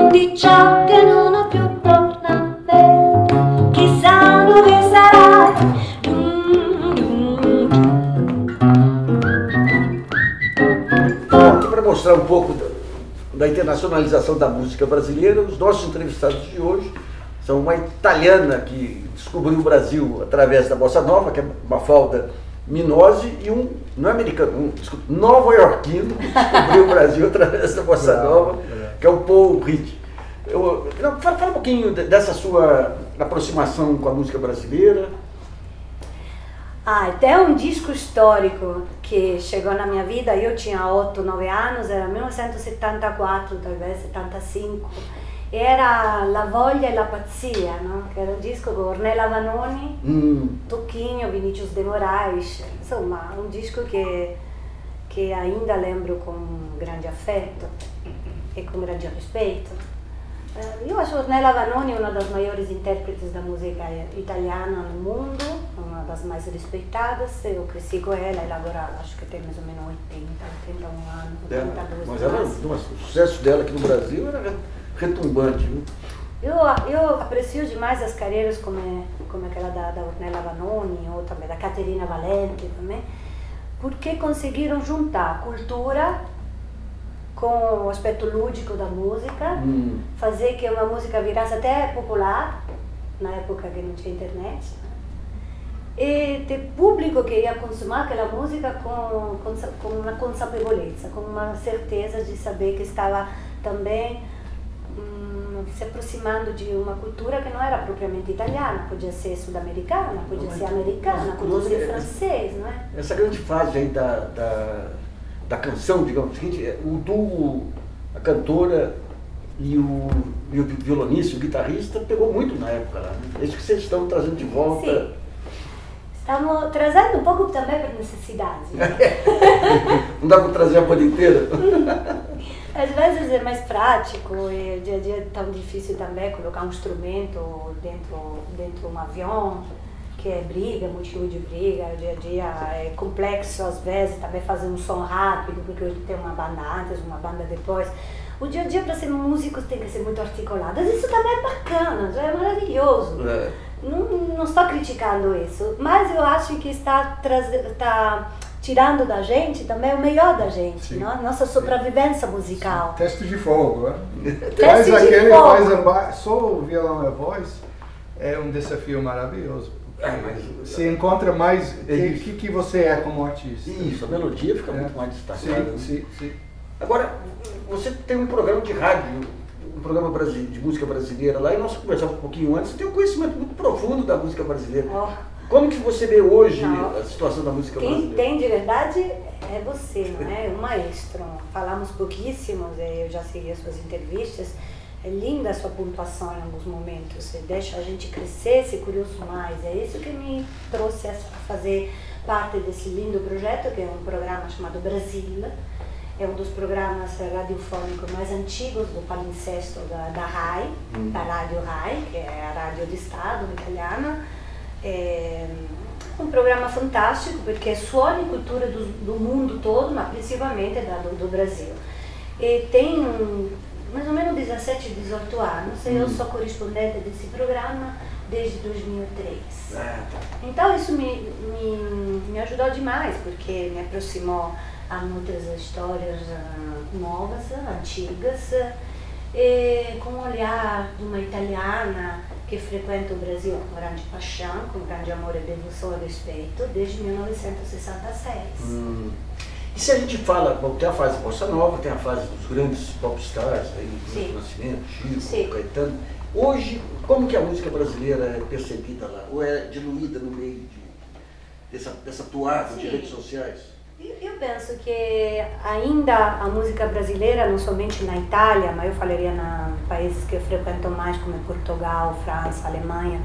di ciò che non ho più torna a me. Chissà dove sarai. Aqui para mostrar um pouco da internacionalização da música brasileira, os nossos entrevistados de hoje são uma italiana que descobriu o Brasil através da Bossa Nova, que é Mafalda Minozzi, e um, não é americano, nova-iorquino, que descobriu o Brasil através da Bossa Nova, que é o Paul Ritchie. Fala um pouquinho dessa sua aproximação com a música brasileira. Até um disco histórico que chegou na minha vida, eu tinha 8, 9 anos, era 1974, talvez 75. Era La Voglia e la Pazzia, no? Que era um disco com Ornella Vanoni, Tuquinho, Vinícius de Moraes, insomma, um disco que ainda lembro com grande afeto e com grande respeito. Eu acho Ornella Vanoni uma das maiores intérpretes da música italiana no mundo, uma uma das mais respeitadas. Eu cresci com ela, ela agora acho que tem mais ou menos 81 anos, 82 Mas ela, o sucesso dela aqui no Brasil era retumbante, viu? Eu aprecio demais as carreiras como aquela da Ornella Vanoni ou também da Caterina Valente também, porque conseguiram juntar cultura com o aspecto lúdico da música, fazer que uma música virasse até popular, na época que não tinha internet, e ter público que ia consumir aquela música com uma consapevolezza, com uma certeza de saber que estava também se aproximando de uma cultura que não era propriamente italiana, podia ser sul-americana, podia ser americana, podia ser francês, não é? Essa grande fase aí da canção, digamos o seguinte, o duo, a cantora e o violonista, o guitarrista, pegou muito na época lá, né? É isso que vocês estão trazendo de volta. Sim. Estamos trazendo um pouco também por necessidade. Não dá para trazer a banda inteira? Às vezes é mais prático e o dia a dia é tão difícil também colocar um instrumento dentro de um avião, que é briga, motivo de briga, o dia a dia é complexo às vezes, também fazer um som rápido, porque hoje tem uma banda antes, uma banda depois. O dia a dia para ser músico tem que ser muito articulado. Isso também é bacana, já é maravilhoso. Não estou criticando isso, mas eu acho que está tirando da gente também o melhor da gente, nossa sobrevivência musical. Teste de fogo, né? Teste Mas de aquele fogo. faz só o violão e a voz é um desafio maravilhoso. Você encontra mais o que você é como artista. Isso, a melodia fica muito mais destacada. Sim. Agora, você tem um programa de rádio, um programa de música brasileira lá, e nós conversamos um pouquinho antes, você tem um conhecimento muito profundo da música brasileira. Como que você vê hoje a situação da música brasileira? Quem tem de verdade é você, não é? O maestro. Falamos pouquíssimo, eu já segui as suas entrevistas. É linda a sua pontuação em alguns momentos, você deixa a gente crescer, ser curioso mais. É isso que me trouxe a fazer parte desse lindo projeto, que é um programa chamado Brasil. É um dos programas radiofônicos mais antigos do palincesto da RAI, da Rádio RAI, que é a rádio de Estado italiana. É um programa fantástico, porque suona a cultura do mundo todo, mas principalmente do Brasil. E tem mais ou menos 17, 18 anos, eu sou correspondente desse programa desde 2003. Então isso me ajudou demais, porque me aproximou a muitas histórias novas, antigas, e com o olhar de uma italiana que frequenta o Brasil com grande paixão, com grande amor e devoção e respeito, desde 1966. E se a gente fala, bom, tem a fase bossa nova, tem a fase dos grandes popstars, aí, Nascimento, Chico, Caetano. Hoje, como que a música brasileira é percebida lá? Ou é diluída no meio dessa toada de redes sociais? Eu penso que ainda a música brasileira, não somente na Itália, mas eu falaria em países que eu frequento mais, como Portugal, França, Alemanha,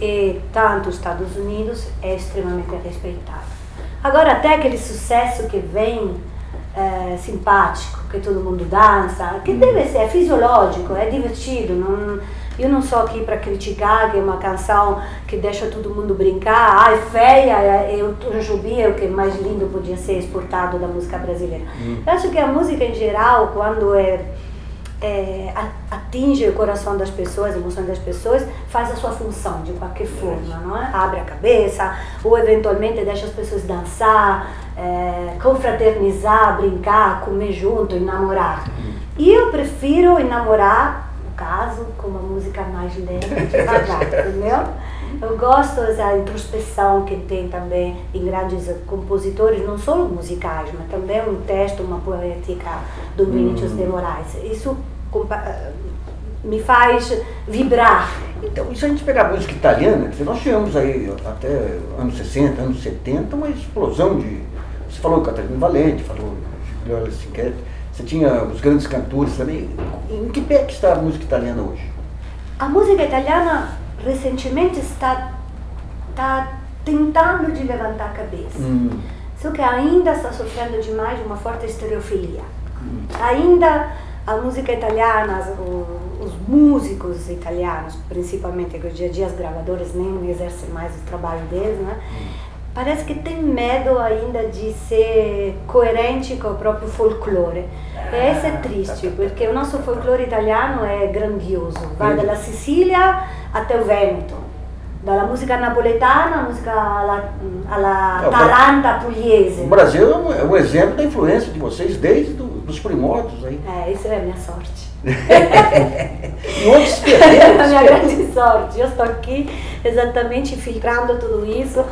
e tanto os Estados Unidos, é extremamente respeitado. Agora, até aquele sucesso que vem simpático, que todo mundo dança, que deve ser, é fisiológico, é divertido. Eu não sou aqui para criticar, que é uma canção que deixa todo mundo brincar, é feia, eu judia, o que mais lindo podia ser exportado da música brasileira. Eu acho que a música em geral, quando atinge o coração das pessoas, a emoção das pessoas, faz a sua função de qualquer forma, não é? Abre a cabeça, ou eventualmente deixa as pessoas dançar, confraternizar, brincar, comer junto, enamorar. E eu prefiro enamorar, no caso, com uma música mais lenta, devagar, entendeu? Eu gosto dessa introspeção que tem também em grandes compositores, não só musicais, mas também um texto, uma poética do Vinícius de Moraes. Isso me faz vibrar. Então, e se a gente pegar a música italiana, nós tivemos aí até anos 60, anos 70, uma explosão de... Você falou Caterina Valente, falou Giulio Cinquetti, você tinha os grandes cantores também. Em que pé que está a música italiana hoje? A música italiana recentemente está tentando de levantar a cabeça. Só que ainda está sofrendo demais de uma forte estereofilia. Ainda a música italiana, os músicos italianos, principalmente, que hoje em dia os gravadores nem exercem mais o trabalho deles, né? Parece que tem medo ainda de ser coerente com o próprio folclore. E isso é triste, porque o nosso folclore italiano é grandioso. Vai da Sicília até o Vêneto. Dalla música napoletana, música alla taranta pugliese. O Brasil é um exemplo da influência de vocês desde os primórdios aí. Isso é a minha sorte. Muitos perderam. É a minha grande sorte. Eu estou aqui exatamente filtrando tudo isso,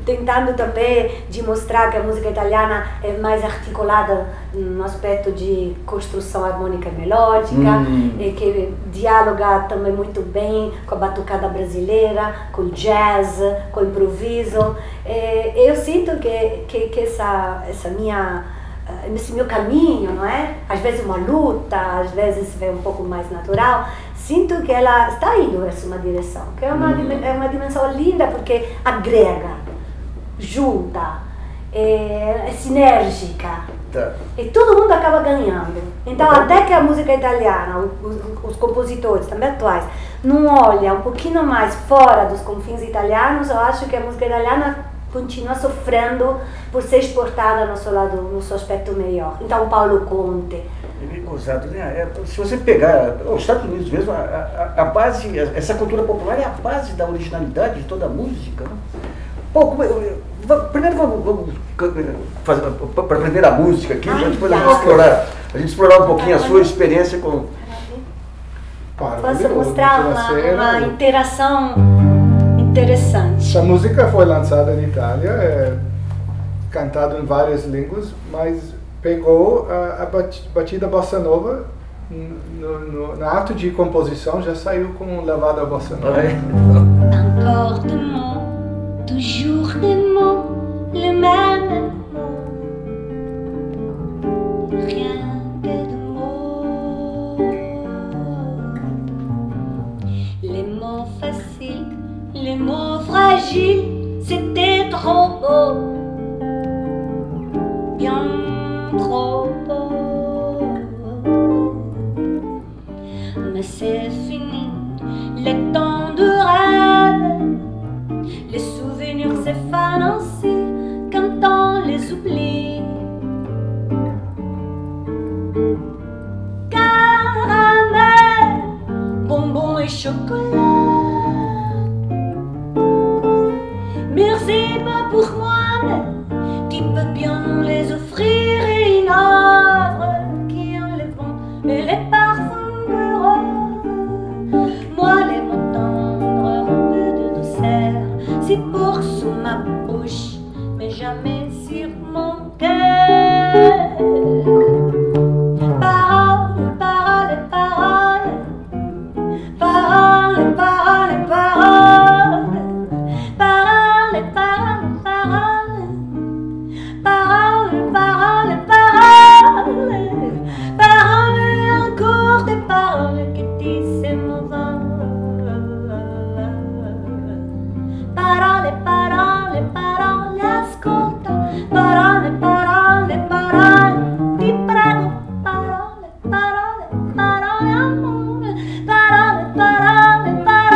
tentando também de mostrar que a música italiana é mais articulada no aspecto de construção harmônica e melódica, e que dialoga também muito bem com a batucada brasileira, com o jazz, com o improviso. Eu sinto que esse meu caminho, não é? Às vezes uma luta, às vezes é um pouco mais natural. Sinto que ela está indo nessa uma direção, que é uma dimensão linda, porque agrega, junta, é sinérgica, e todo mundo acaba ganhando. Então, até que a música italiana, os compositores também atuais, não olham um pouquinho mais fora dos confins italianos, eu acho que a música italiana continua sofrendo por ser exportada no seu lado, no seu aspecto melhor. Então, Paulo Conte. Exato, né? Se você pegar os Estados Unidos mesmo, a base, essa cultura popular é a base da originalidade de toda a música. Né? Pô, primeiro vamos fazer para aprender a música aqui, depois a gente explorar um pouquinho a sua experiência com. Posso mostrar uma interação interessante. Essa música foi lançada na Itália, cantada em várias línguas, mas pegou a batida bossa nova no ato de composição, já saiu com levada bossa nova. Encore des mots, toujours des mots, les mêmes mots, rien que de mots, les mots faciles, les mots fragiles, c'était trop beau, bien trop beau. Mais c'est fini, les temps de rêve, les souvenirs s'effanent ainsi quand on les oublie. Caramel, bonbons et chocolat, merci pas pour moi, mais tu peux bien les offrir, et une œuvre qui enlèveront les parfums de rose. Moi les mots tendres remplis de douceur, si pour sous ma bouche, mais jamais sur mon cœur. Paroles, paroles, paroles, paroles, paroles, paroles, paroles, paroles, paroles, paroles, paroles, paroles, encore des paroles qui disent mon vent. Parole, parole, parole, ascolta, parole, parole, parole, ti prego, parole, parole, parole, amore, parole, parole, parole.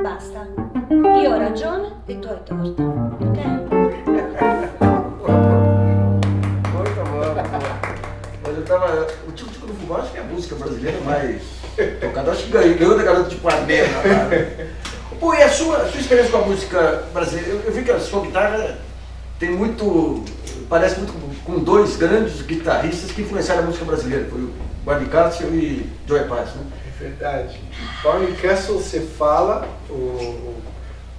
Basta, io ho ragione e tu hai torto, ok? Mas eu tava. O Tico do Fubá acho que é a música brasileira mais tocada. Acho que ganhou da Garota de Ipanema. Pô, e a sua experiência com a música brasileira? Eu vi que a sua guitarra tem muito. Parece muito com dois grandes guitarristas que influenciaram a música brasileira. Foi o Barney Castle e Joey Pass, né? É verdade. Barney Castle se fala.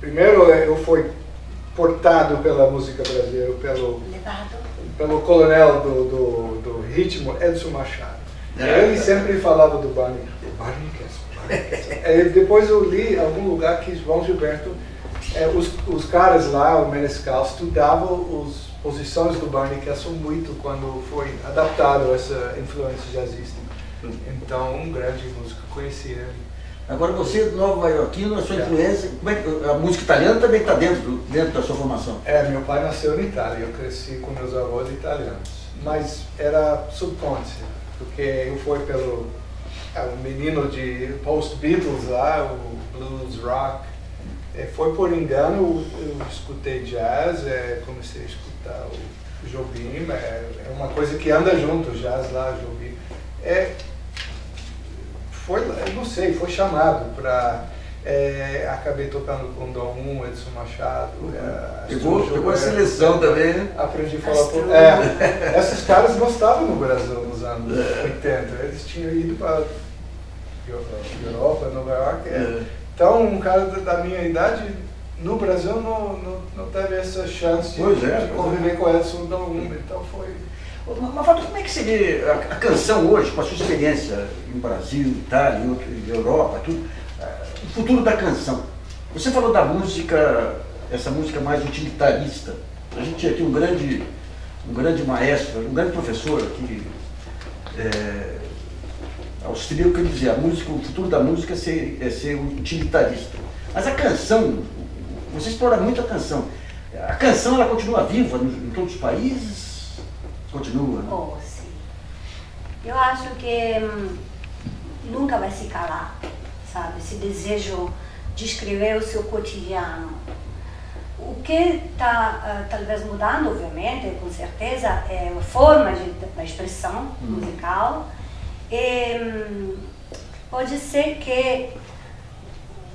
Primeiro eu fui portado pela música brasileira pelo coronel do ritmo, Edson Machado. Ele sempre falava do Barney Castle. Depois eu li em algum lugar que João Gilberto os caras lá, o Menescal, estudavam as posições do Barney Kessel muito quando foi adaptado essa influência jazzista. Então, um grande músico, conhecia ele. Agora você, nova-iorquino, a sua influência, como é que, a música italiana também está dentro da sua formação? Meu pai nasceu na Itália, eu cresci com meus avós italianos, mas era subconsciente, porque eu fui pelo um menino de post-Beatles lá, o blues, rock, foi por engano, eu escutei jazz, comecei a escutar o Jobim, é uma coisa que anda junto, jazz lá, Jobim. Eu não sei, foi chamado para... acabei tocando com Dom Edson Machado. Pegou a seleção também, né? Aprendi a falar por... esses caras gostavam no Brasil nos anos 80. Eles tinham ido para Europa, Nova York. Então, um cara da minha idade, no Brasil, não teve essa chance de conviver com Edson Dom. Então foi... Mas como é que você vê a canção hoje, com a sua experiência em Brasil, Itália, Europa, tudo, o futuro da canção? Você falou da música, essa música mais utilitarista. A gente tinha aqui um grande maestro, um grande professor aqui, austríaco, que dizia, o futuro da música é ser utilitarista. Mas a canção, você explora muito a canção. A canção, ela continua viva em todos os países? Continua, né? Oh, sim. Eu acho que nunca vai se calar, sabe? Esse desejo de escrever o seu cotidiano. O que está talvez mudando, obviamente, com certeza, é a forma da expressão musical. E pode ser que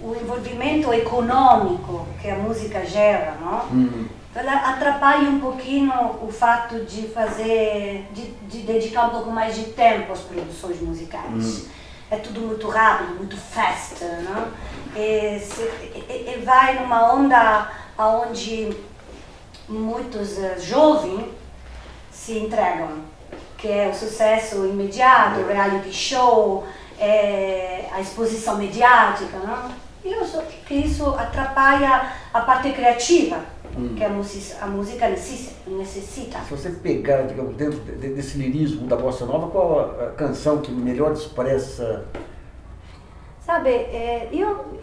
o envolvimento econômico que a música gera, não? Ela atrapalha um pouquinho o fato de dedicar um pouco mais de tempo às produções musicais. É tudo muito rápido, muito fast, não? E vai numa onda onde muitos jovens se entregam, que é o sucesso imediato, o reality show, a exposição mediática, não? E eu acho que isso atrapalha a parte criativa que a música necessita. Se você pegar, digamos, dentro desse lirismo da bossa nova, qual a canção que melhor expressa? Sabe,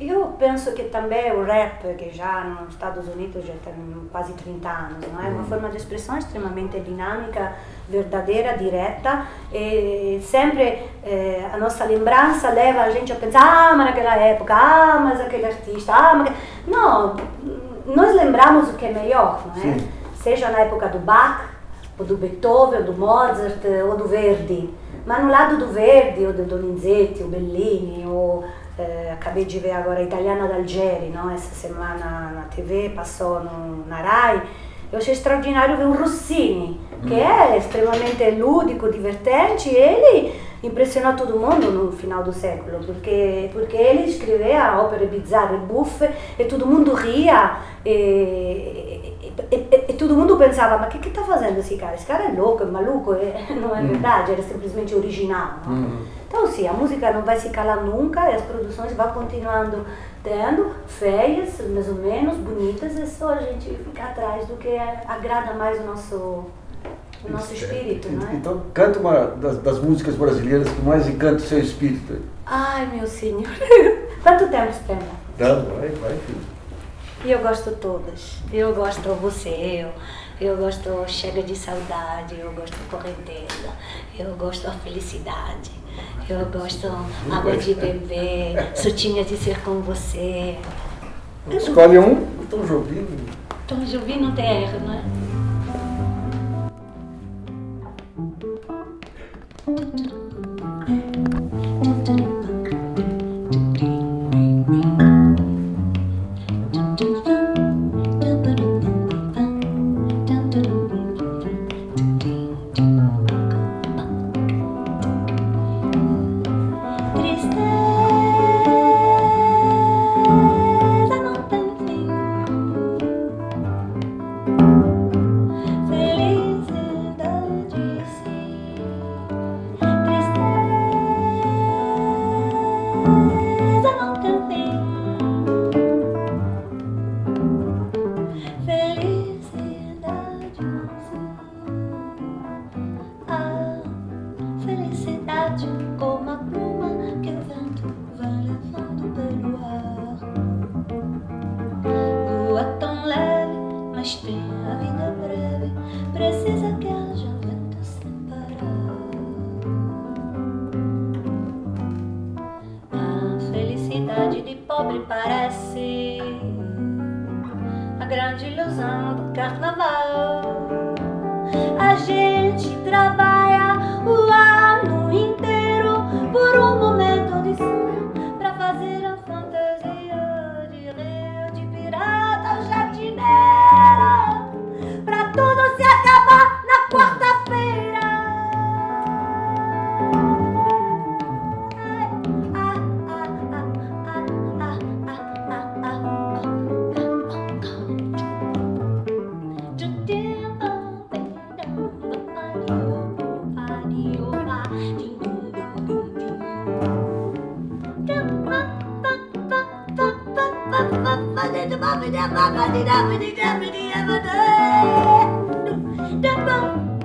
eu penso que também o rap, que já nos Estados Unidos já tem quase 30 anos, não é? Uma forma de expressão extremamente dinâmica, verdadeira, direta, e sempre a nossa lembrança leva a gente a pensar, mas naquela época, mas aquele artista, mas... Não, nós lembramos o que é melhor, não é? Sim. Seja na época do Bach, ou do Beethoven, ou do Mozart, ou do Verdi. Mas no lado do Verdi, ou do Donizetti, ou Bellini, ou acabei de ver agora a Italiana d'Algeri, não? Essa semana na TV, passou na Rai. Eu achei extraordinário ver um Rossini, que é extremamente lúdico, divertente, e ele impressionou todo mundo no final do século, porque ele escrevia óperas bizarras, buffe, e todo mundo ria, e todo mundo pensava, mas o que está fazendo esse cara? Esse cara é louco, é maluco, não é verdade, era simplesmente original. Não? Então sim, a música não vai se calar nunca, e as produções vão continuando tendo, feias, mais ou menos, bonitas, é só a gente ficar atrás do que agrada mais o nosso espírito, não é? Então canta uma das músicas brasileiras que mais encanta o seu espírito. Ai, meu senhor, quanto tempo você tem? Vai, filho. E eu gosto todas. Eu gosto você, eu gosto Chega de Saudade, eu gosto Correnteza, eu gosto A Felicidade, eu gosto Água de Beber, Sutinha de Ser Com Você. Escolhe um, Tom Jobim. Tom Jobim não tem erro, não é? felicidade como a pluma que o vento vai levando pelo ar. Voa tão leve, mas tem a vida breve, precisa que haja vento sem parar. A felicidade de pobre parece a grande ilusão do carnaval. A gente trabalha o ano inteiro por um momento de sonho, pra fazer a fantasia de rio, de pirata ou jardineira, pra tudo se acabar na quarta-feira. Da